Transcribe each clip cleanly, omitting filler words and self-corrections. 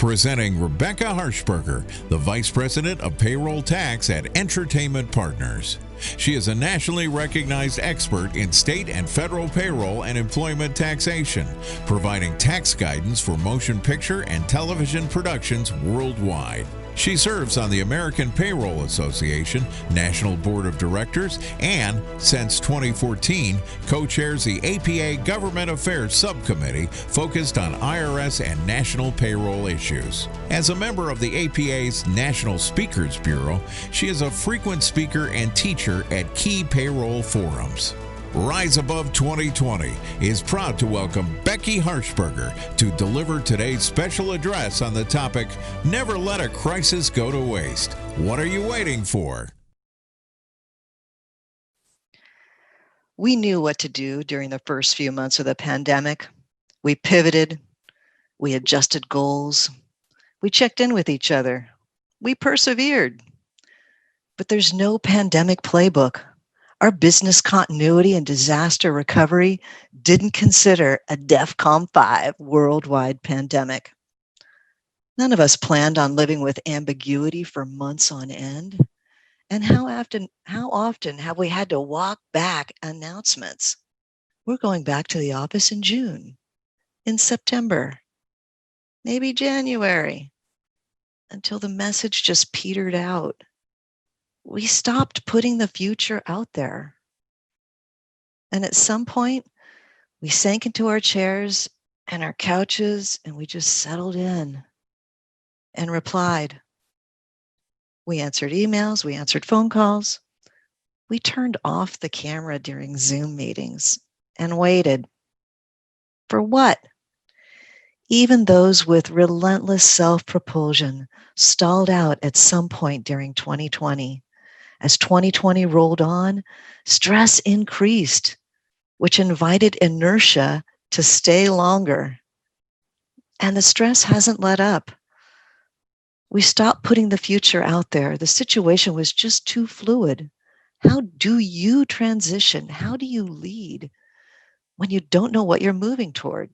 Presenting Rebecca Harshberger, the Vice President of Payroll Tax at Entertainment Partners. She is a nationally recognized expert in state and federal payroll and employment taxation, providing tax guidance for motion picture and television productions worldwide. She serves on the American Payroll Association National Board of Directors and, since 2014, co-chairs the APA Government Affairs Subcommittee focused on IRS and national payroll issues. As a member of the APA's National Speakers Bureau, she is a frequent speaker and teacher at key payroll forums. Rise Above 2020 is proud to welcome Becky Harshberger to deliver today's special address on the topic, Never Let a Crisis Go to Waste. What are you waiting for? We knew what to do during the first few months of the pandemic. We pivoted, we adjusted goals, we checked in with each other, we persevered. But there's no pandemic playbook. Our business continuity and disaster recovery didn't consider a DEFCON 5 worldwide pandemic. None of us planned on living with ambiguity for months on end. And how often have we had to walk back announcements? We're going back to the office in June, in September, maybe January, until the message just petered out. We stopped putting the future out there. And at some point, we sank into our chairs and our couches and we just settled in and replied. We answered emails, we answered phone calls. We turned off the camera during Zoom meetings and waited. For what? Even those with relentless self-propulsion stalled out at some point during 2020. As 2020 rolled on, stress increased, which invited inertia to stay longer. And the stress hasn't let up. We stopped putting the future out there. The situation was just too fluid. How do you transition? How do you lead when you don't know what you're moving toward?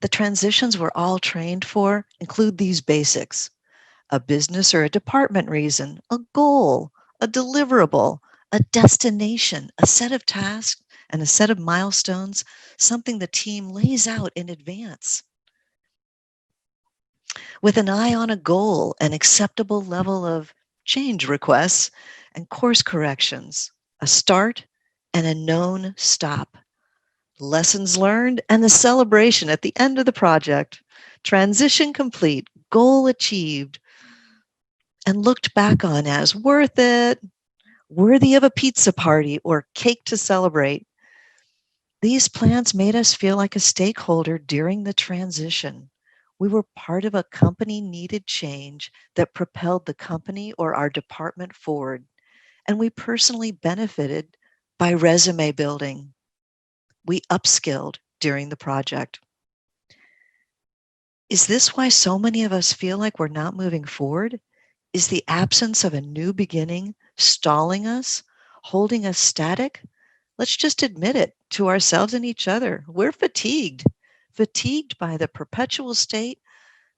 The transitions we're all trained for include these basics. A business or a department reason, a goal, a deliverable, a destination, a set of tasks, and a set of milestones, something the team lays out in advance. With an eye on a goal, an acceptable level of change requests and course corrections, a start and a known stop. Lessons learned and the celebration at the end of the project. Transition complete, goal achieved, and looked back on as worth it, worthy of a pizza party or cake to celebrate. These plans made us feel like a stakeholder during the transition. We were part of a company-needed change that propelled the company or our department forward, and we personally benefited by resume building. We upskilled during the project. Is this why so many of us feel like we're not moving forward? Is the absence of a new beginning stalling us, holding us static? Let's just admit it to ourselves and each other. We're fatigued by the perpetual state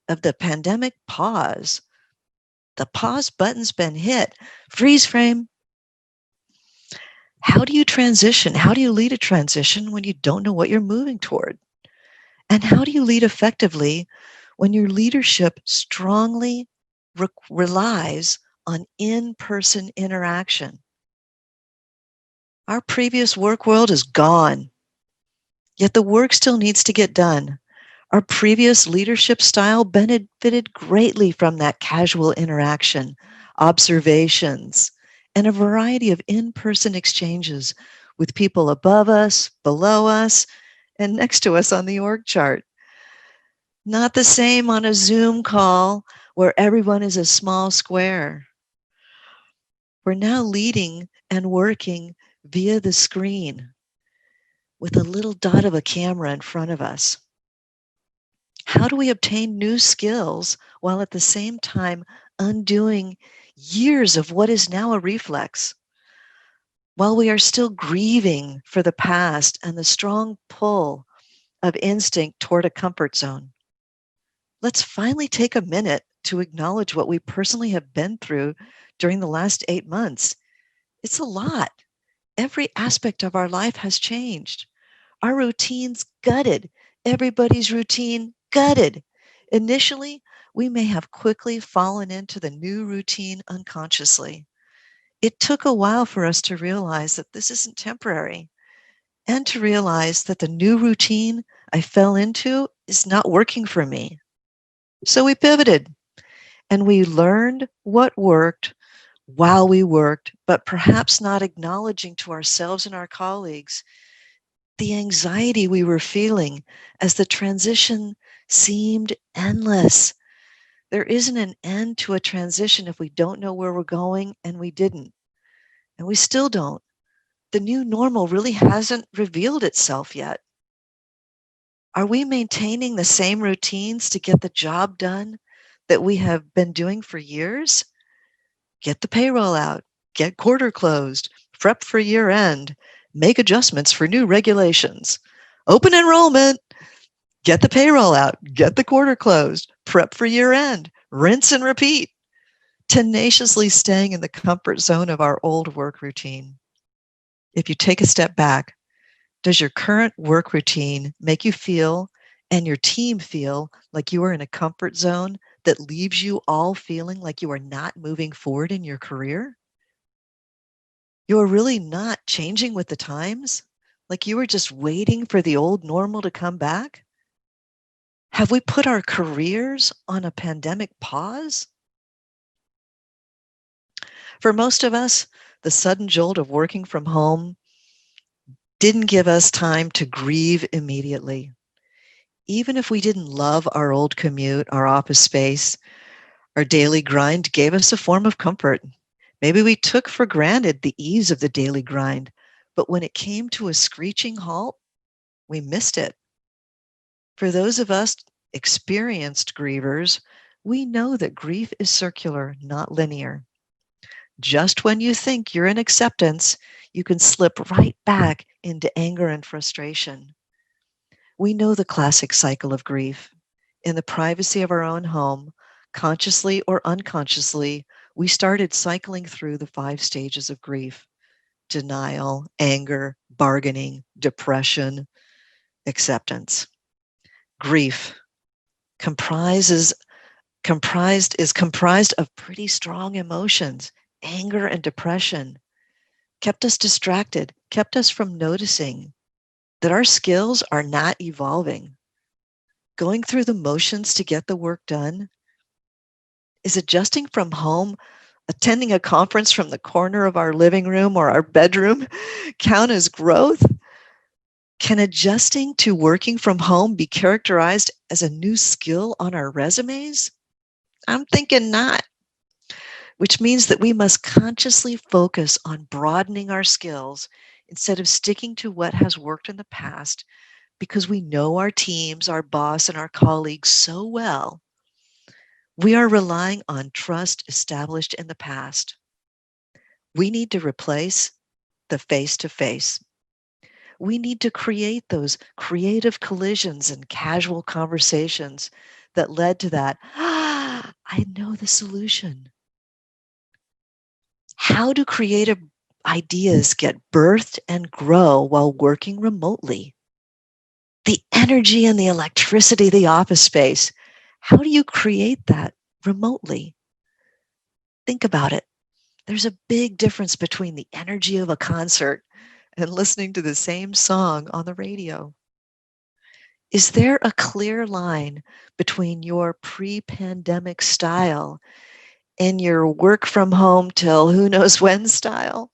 of the pandemic pause. The pause button's been hit. Freeze frame. How do you transition? How do you lead a transition when you don't know what you're moving toward? And how do you lead effectively when your leadership strongly relies on in-person interaction? Our previous work world is gone, yet the work still needs to get done. Our previous leadership style benefited greatly from that casual interaction, observations, and a variety of in-person exchanges with people above us, below us, and next to us on the org chart. Not the same on a Zoom call where everyone is a small square. We're now leading and working via the screen with a little dot of a camera in front of us. How do we obtain new skills while at the same time undoing years of what is now a reflex? While we are still grieving for the past and the strong pull of instinct toward a comfort zone. Let's finally take a minute to acknowledge what we personally have been through during the last 8 months. It's a lot. Every aspect of our life has changed. Our routines gutted. Everybody's routine gutted. Initially, we may have quickly fallen into the new routine unconsciously. It took a while for us to realize that this isn't temporary and to realize that the new routine I fell into is not working for me. So we pivoted and we learned what worked while we worked, but perhaps not acknowledging to ourselves and our colleagues the anxiety we were feeling as the transition seemed endless. There isn't an end to a transition if we don't know where we're going, and we didn't. And we still don't. The new normal really hasn't revealed itself yet. Are we maintaining the same routines to get the job done that we have been doing for years? Get the payroll out, get quarter closed, prep for year end, make adjustments for new regulations, open enrollment, get the payroll out, get the quarter closed, prep for year end, rinse and repeat, tenaciously staying in the comfort zone of our old work routine. If you take a step back, does your current work routine make you feel and your team feel like you are in a comfort zone that leaves you all feeling like you are not moving forward in your career? You are really not changing with the times? Like you were just waiting for the old normal to come back? Have we put our careers on a pandemic pause? For most of us, the sudden jolt of working from home didn't give us time to grieve immediately. Even if we didn't love our old commute, our office space, our daily grind gave us a form of comfort. Maybe we took for granted the ease of the daily grind, but when it came to a screeching halt, we missed it. For those of us experienced grievers, we know that grief is circular, not linear. Just when you think you're in acceptance, you can slip right back into anger and frustration. We know the classic cycle of grief. In the privacy of our own home, consciously or unconsciously, we started cycling through the 5 stages of grief: denial, anger, bargaining, depression, acceptance. Grief comprises comprised of pretty strong emotions. Anger and depression kept us distracted, kept us from noticing that our skills are not evolving. Going through the motions to get the work done, is adjusting from home, attending a conference from the corner of our living room or our bedroom count as growth? Can adjusting to working from home be characterized as a new skill on our resumes? I'm thinking not, which means that we must consciously focus on broadening our skills instead of sticking to what has worked in the past because we know our teams, our boss, and our colleagues so well. We are relying on trust established in the past. We need to replace the face to face. We need to create those creative collisions and casual conversations that led to that, I know the solution. How do creative ideas get birthed and grow while working remotely? The energy and the electricity of the office space. How do you create that remotely? Think about it. There's a big difference between the energy of a concert and listening to the same song on the radio. Is there a clear line between your pre-pandemic style and your work from home till who knows when style?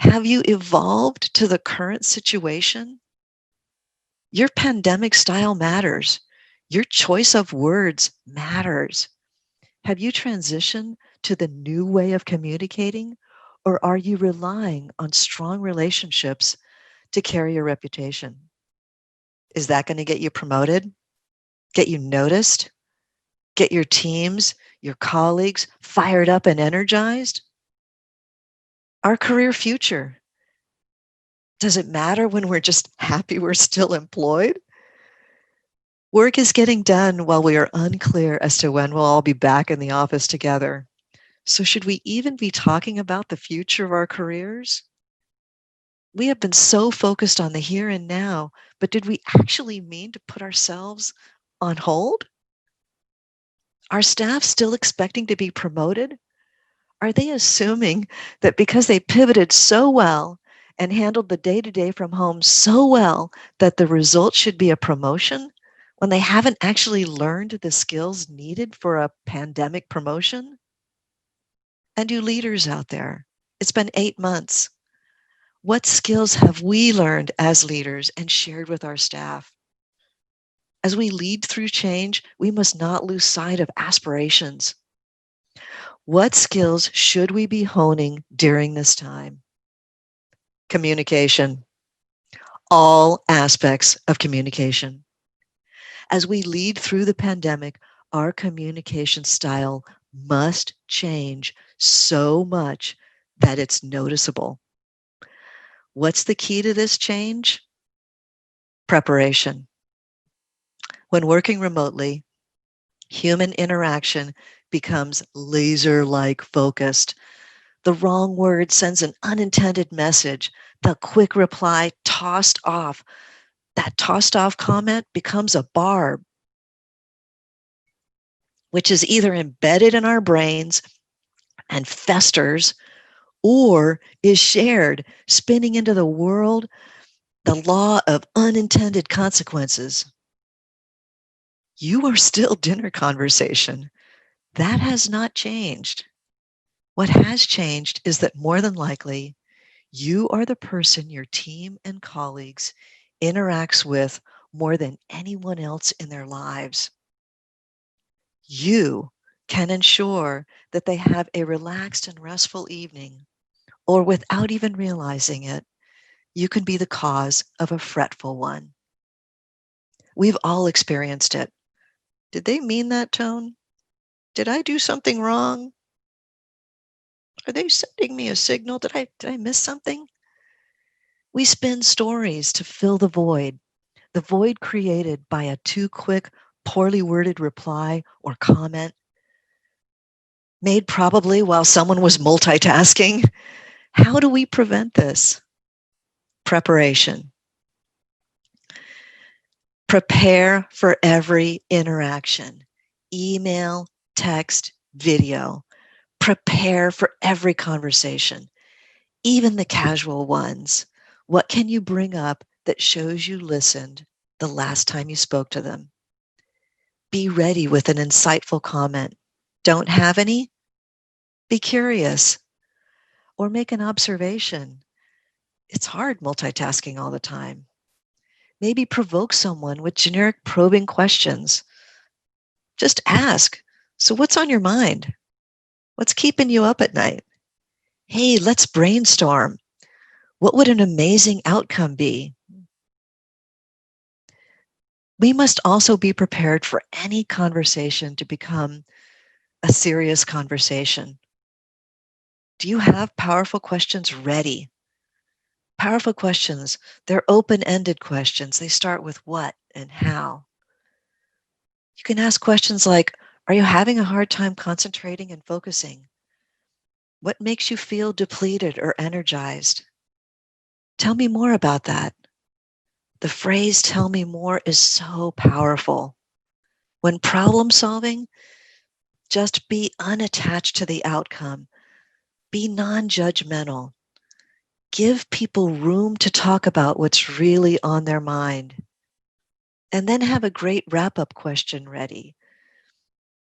Have you evolved to the current situation? Your pandemic style matters. Your choice of words matters. Have you transitioned to the new way of communicating, or are you relying on strong relationships to carry your reputation? Is that going to get you promoted? Get you noticed? Get your teams, your colleagues fired up and energized? Our career future. Does it matter when we're just happy we're still employed? Work is getting done while we are unclear as to when we'll all be back in the office together. So, should we even be talking about the future of our careers? We have been so focused on the here and now, but did we actually mean to put ourselves on hold? Are staff still expecting to be promoted? Are they assuming that because they pivoted so well and handled the day to day from home so well that the result should be a promotion when they haven't actually learned the skills needed for a pandemic promotion? And you leaders out there, it's been 8 months. What skills have we learned as leaders and shared with our staff? As we lead through change, we must not lose sight of aspirations. What skills should we be honing during this time? Communication, all aspects of communication. As we lead through the pandemic, our communication style must change so much that it's noticeable. What's the key to this change? Preparation. When working remotely, human interaction becomes laser-like focused. The wrong word sends an unintended message. The quick reply tossed off. That tossed off comment becomes a barb, which is either embedded in our brains and festers or is shared, spinning into the world the law of unintended consequences. You are still dinner conversation. That has not changed. What has changed is that more than likely, you are the person your team and colleagues interacts with more than anyone else in their lives. You can ensure that they have a relaxed and restful evening, or without even realizing it, you can be the cause of a fretful one. We've all experienced it. Did they mean that tone? Did I do something wrong? Are they sending me a signal? Did I miss something? We spin stories to fill the void created by a too quick, poorly worded reply or comment made probably while someone was multitasking. How do we prevent this? Preparation. Prepare for every interaction. Email, text, video. Prepare for every conversation, even the casual ones. What can you bring up that shows you listened the last time you spoke to them? Be ready with an insightful comment. Don't have any? Be curious or make an observation. It's hard multitasking all the time. Maybe provoke someone with generic probing questions. Just ask, so what's on your mind? What's keeping you up at night? Hey, let's brainstorm. What would an amazing outcome be? We must also be prepared for any conversation to become a serious conversation. Do you have powerful questions ready? Powerful questions, they're open-ended questions. They start with what and how. You can ask questions like, are you having a hard time concentrating and focusing? What makes you feel depleted or energized? Tell me more about that. The phrase tell me more is so powerful. When problem solving, just be unattached to the outcome. Be non-judgmental. Give people room to talk about what's really on their mind. And then have a great wrap-up question ready.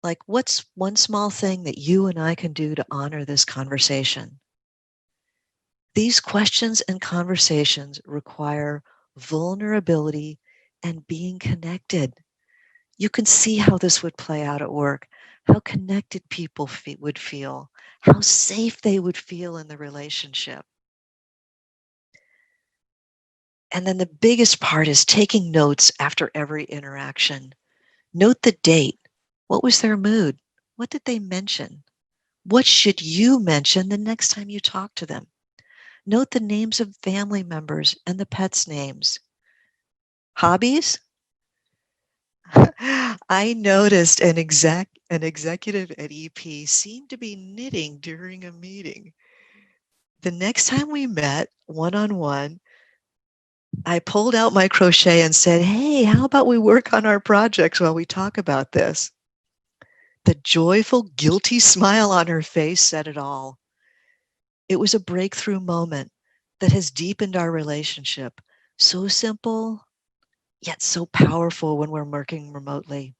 Like, what's one small thing that you and I can do to honor this conversation? These questions and conversations require vulnerability and being connected. You can see how this would play out at work, how connected people would feel, how safe they would feel in the relationship. And then the biggest part is taking notes after every interaction. Note the date. What was their mood? What did they mention? What should you mention the next time you talk to them? Note the names of family members and the pets' names. Hobbies? I noticed an executive at EP seemed to be knitting during a meeting. The next time we met one-on-one, I pulled out my crochet and said, "Hey, how about we work on our projects while we talk about this?" The joyful, guilty smile on her face said it all. It was a breakthrough moment that has deepened our relationship. So simple, yet so powerful when we're working remotely.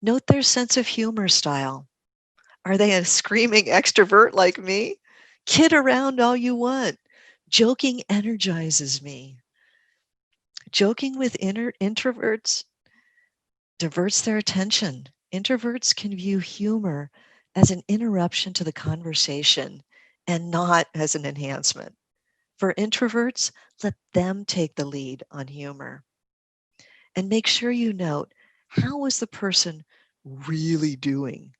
Note their sense of humor style. Are they a screaming extrovert like me? Kid around all you want. Joking energizes me. Joking with introverts diverts their attention. Introverts can view humor as an interruption to the conversation and not as an enhancement. For introverts, let them take the lead on humor. And make sure you note, how is the person really doing?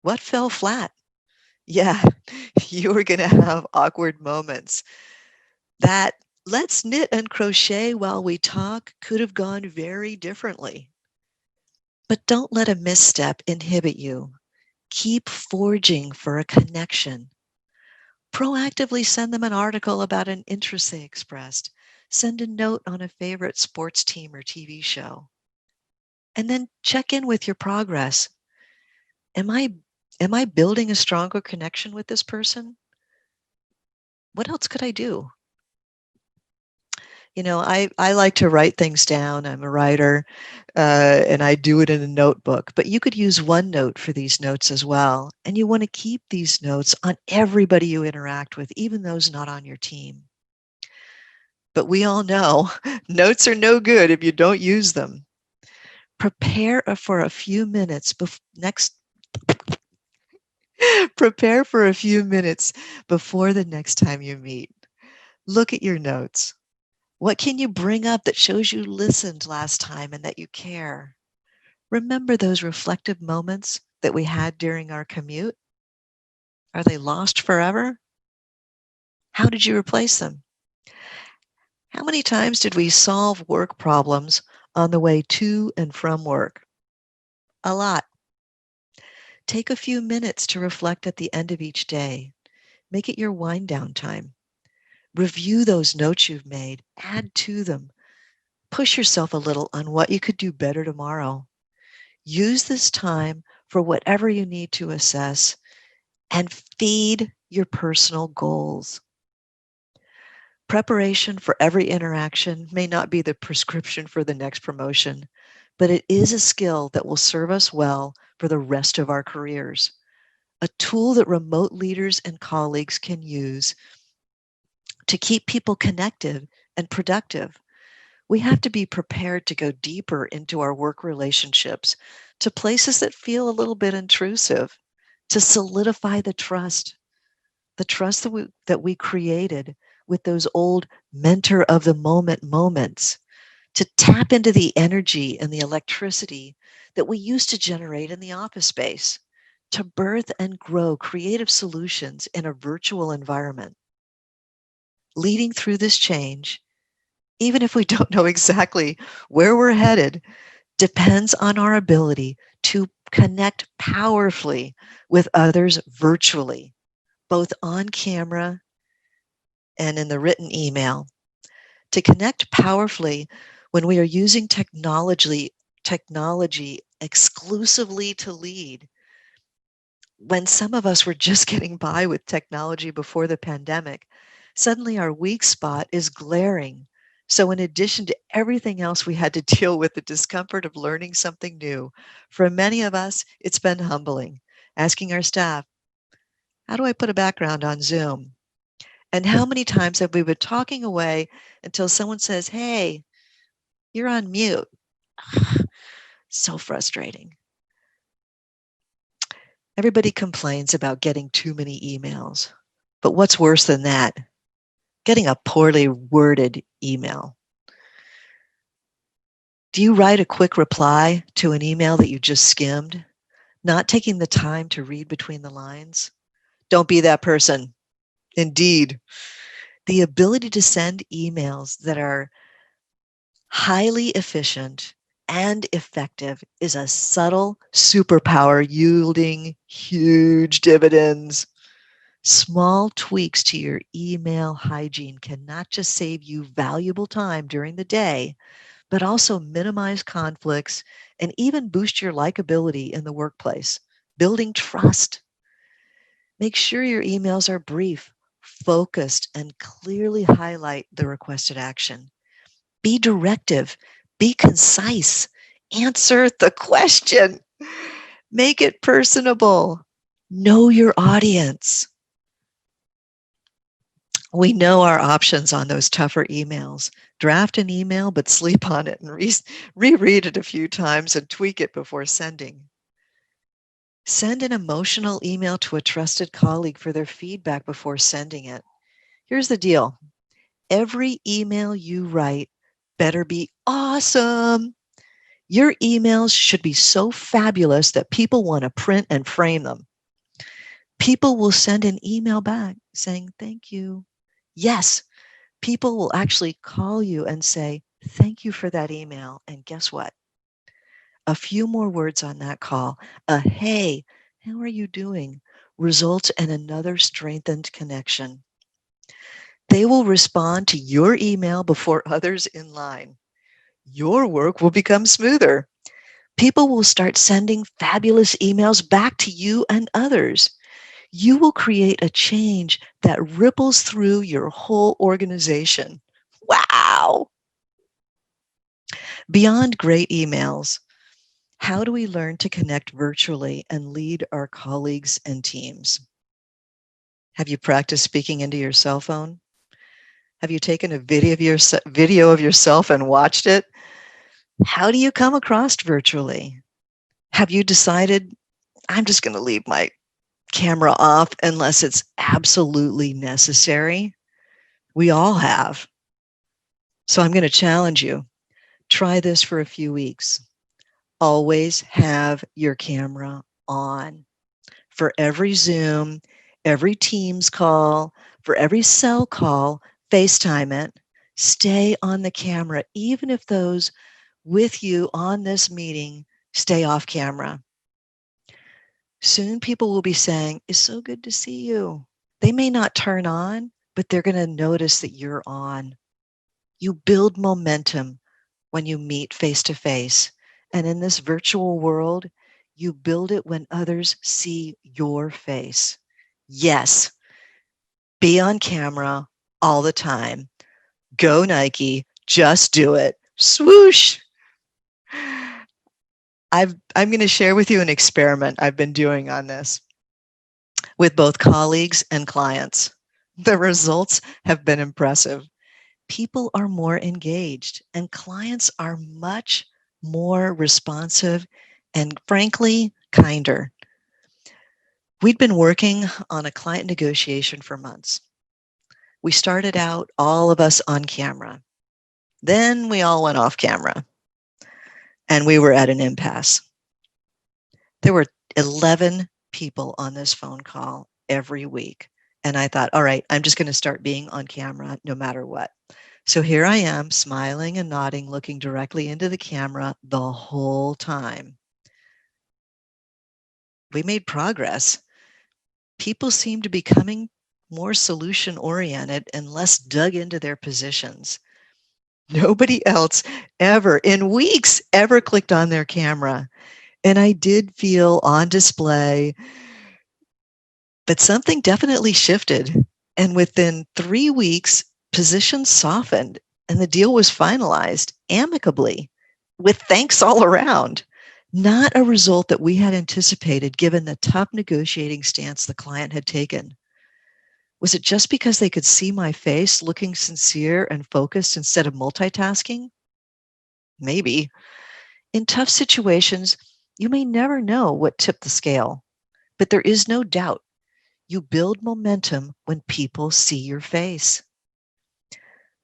What fell flat? Yeah, you're going to have awkward moments. That "let's knit and crochet while we talk" could have gone very differently. But don't let a misstep inhibit you. Keep forging for a connection. Proactively send them an article about an interest they expressed. Send a note on a favorite sports team or TV show. And then check in with your progress. Am I am I building a stronger connection with this person? What else could I do? I like to write things down. I'm a writer, and I do it in a notebook. But you could use OneNote for these notes as well. And you want to keep these notes on everybody you interact with, even those not on your team. But we all know notes are no good if you don't use them. Prepare for a few minutes prepare for a few minutes before the next time you meet. Look at your notes. What can you bring up that shows you listened last time and that you care? Remember those reflective moments that we had during our commute? Are they lost forever? How did you replace them? How many times did we solve work problems on the way to and from work? A lot. Take a few minutes to reflect at the end of each day. Make it your wind down time. Review those notes you've made, add to them. Push yourself a little on what you could do better tomorrow. Use this time for whatever you need to assess and feed your personal goals. Preparation for every interaction may not be the prescription for the next promotion, but it is a skill that will serve us well for the rest of our careers. A tool that remote leaders and colleagues can use to keep people connected and productive. We have to be prepared to go deeper into our work relationships, to places that feel a little bit intrusive, to solidify the trust that we created with those old mentor of the moment moments, to tap into the energy and the electricity that we used to generate in the office space, to birth and grow creative solutions in a virtual environment. Leading through this change, even if we don't know exactly where we're headed, depends on our ability to connect powerfully with others virtually, both on camera and in the written email. To connect powerfully when we are using technology exclusively to lead. When some of us were just getting by with technology before the pandemic, suddenly our weak spot is glaring. So, in addition to everything else we had to deal with, the discomfort of learning something new, for many of us, it's been humbling. Asking our staff, how do I put a background on Zoom? And how many times have we been talking away until someone says, hey, you're on mute? So frustrating. Everybody complains about getting too many emails. But what's worse than that? Getting a poorly worded email. Do you write a quick reply to an email that you just skimmed, not taking the time to read between the lines? Don't be that person. Indeed, the ability to send emails that are highly efficient and effective is a subtle superpower yielding huge dividends. Small tweaks to your email hygiene can not just save you valuable time during the day, but also minimize conflicts and even boost your likability in the workplace, building trust. Make sure your emails are brief, focused, and clearly highlight the requested action. Be directive, be concise, answer the question, make it personable. Know your audience. We know our options on those tougher emails. Draft an email, but sleep on it and reread it a few times and tweak it before sending. Send an emotional email to a trusted colleague for their feedback before sending it. Here's the deal. Every email you write better be awesome. Your emails should be so fabulous that people want to print and frame them. People will send an email back saying, thank you. Yes, people will actually call you and say, thank you for that email. And guess what? A few more words on that call, a hey, how are you doing, results in another strengthened connection. They will respond to your email before others in line. Your work will become smoother. People will start sending fabulous emails back to you and others. You will create a change that ripples through your whole organization. Wow! Beyond great emails, how do we learn to connect virtually and lead our colleagues and teams? Have you practiced speaking into your cell phone? Have you taken a video of yourself and watched it? How do you come across virtually? Have you decided, I'm just going to leave my camera off unless it's absolutely necessary? We all have. So I'm going to challenge you. Try this for a few weeks. Always have your camera on. For every Zoom, every Teams call, for every cell call, FaceTime it. Stay on the camera, even if those with you on this meeting stay off camera. Soon people will be saying, it's so good to see you. They may not turn on, but they're going to notice that you're on. You build momentum when you meet face to face. And in this virtual world, you build it when others see your face. Yes, be on camera all the time. Go Nike, just do it. Swoosh. I'm going to share with you an experiment I've been doing on this with both colleagues and clients. The results have been impressive. People are more engaged and clients are much more responsive and frankly, kinder. We'd been working on a client negotiation for months. We started out, all of us on camera. Then we all went off camera and we were at an impasse. There were 11 people on this phone call every week. And I thought, all right, I'm just going to start being on camera no matter what. So here I am, smiling and nodding, looking directly into the camera the whole time. We made progress. People seemed to be becoming more solution-oriented and less dug into their positions. Nobody else ever, in weeks, ever clicked on their camera. And I did feel on display, but something definitely shifted. And within 3 weeks, positions softened and the deal was finalized amicably with thanks all around. Not a result that we had anticipated given the tough negotiating stance the client had taken. Was it just because they could see my face looking sincere and focused instead of multitasking? Maybe. In tough situations, you may never know what tipped the scale, but there is no doubt you build momentum when people see your face.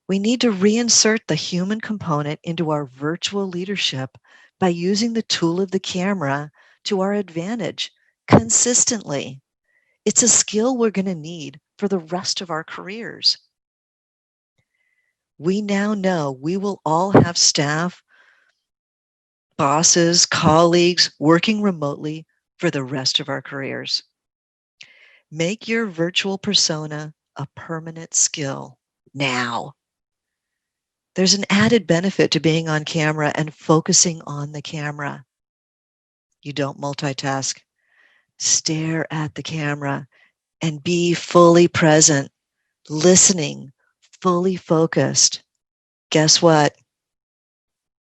We need to reinsert the human component into our virtual leadership by using the tool of the camera to our advantage consistently. It's a skill we're going to need for the rest of our careers. We now know we will all have staff bosses, colleagues, working remotely for the rest of our careers. Make your virtual persona a permanent skill now. There's an added benefit to being on camera and focusing on the camera. You don't multitask. Stare at the camera and be fully present, listening, fully focused. Guess what?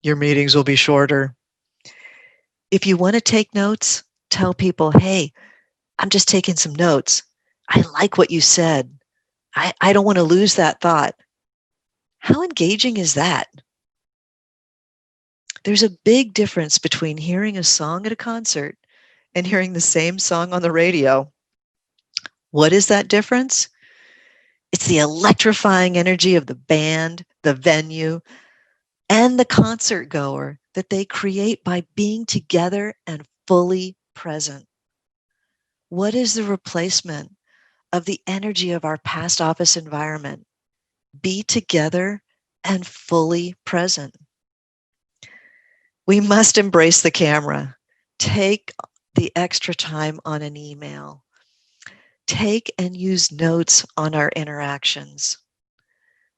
Your meetings will be shorter. If you want to take notes, tell people, hey, I'm just taking some notes. I like what you said. I don't want to lose that thought. How engaging is that? There's a big difference between hearing a song at a concert and hearing the same song on the radio. What is that difference? It's the electrifying energy of the band, the venue, and the concert goer that they create by being together and fully present. What is the replacement of the energy of our past office environment? Be together and fully present. We must embrace the camera. Take the extra time on an email. Take and use notes on our interactions.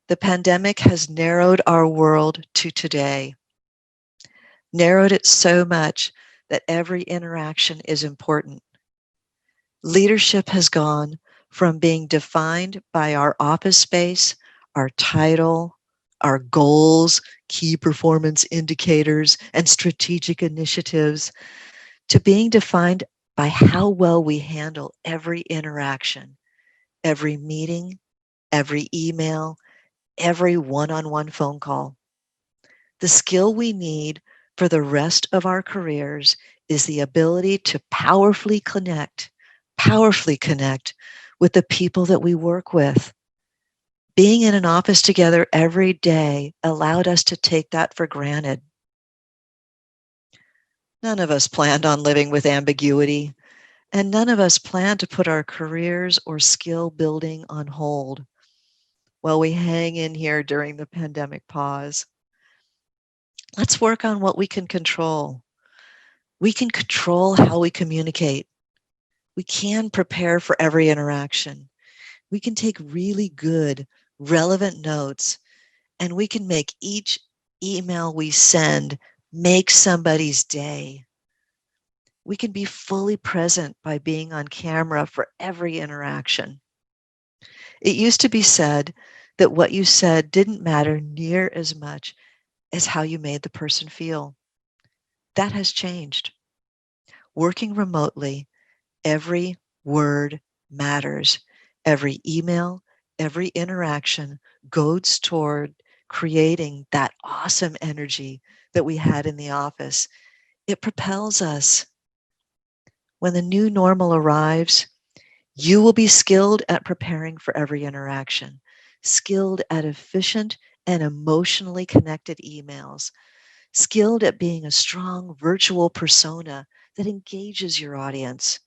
The pandemic has narrowed our world to today, narrowed it so much that every interaction is important. Leadership has gone from being defined by our office space, our title, our goals, key performance indicators, and strategic initiatives to being defined by how well we handle every interaction, every meeting, every email, every one-on-one phone call. The skill we need for the rest of our careers is the ability to powerfully connect with the people that we work with. Being in an office together every day allowed us to take that for granted. None of us planned on living with ambiguity, and none of us planned to put our careers or skill building on hold while we hang in here during the pandemic pause. Let's work on what we can control. We can control how we communicate. We can prepare for every interaction. We can take really good, relevant notes, and we can make each email we send make somebody's day. We can be fully present by being on camera for every interaction. It used to be said that what you said didn't matter near as much as how you made the person feel. That has changed. Working remotely, every word matters. Every email, every interaction goes toward creating that awesome energy that we had in the office. It propels us. When the new normal arrives, you will be skilled at preparing for every interaction, skilled at efficient and emotionally connected emails, skilled at being a strong virtual persona that engages your audience.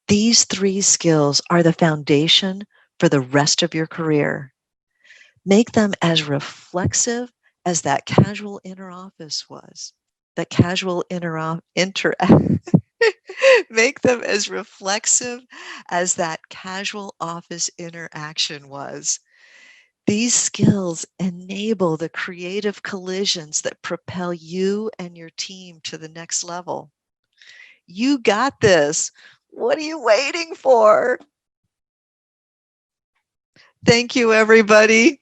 These three skills are the foundation for the rest of your career. Make them as reflexive as that casual inner office was. That casual Make them as reflexive as that casual office interaction was. These skills enable the creative collisions that propel you and your team to the next level. You got this. What are you waiting for? Thank you, everybody.